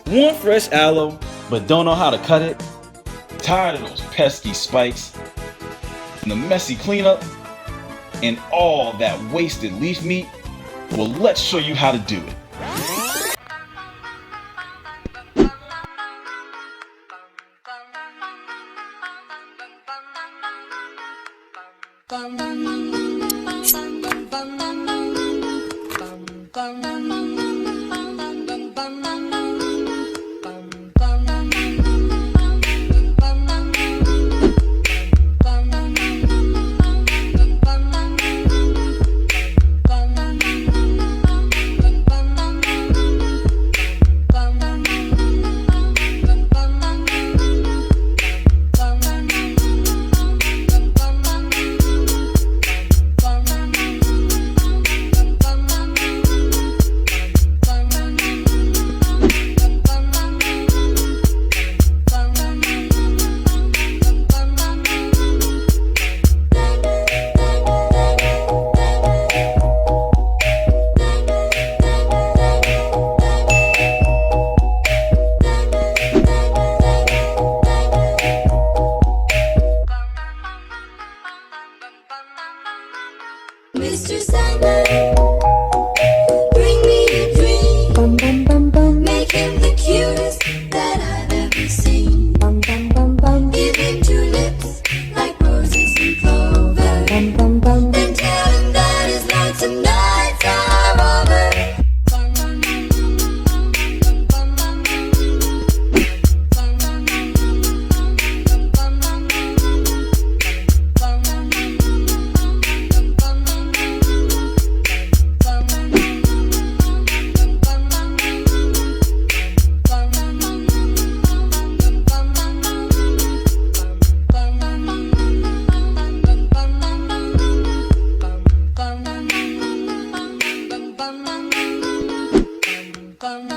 Want fresh aloe, but don't know how to cut it? Tired of those pesky spikes, and the messy cleanup, and all that wasted leaf meat? Well, let's show you how to do it. Mr. Sandman, bring me a dream. Bum, bum, bum, bum. Make him the cutest that I've ever seen. Bum, bum, bum, bum. Give him tulips like roses and clover. Bum, bum, bum. Then tell him that his lonesome nights are over. Come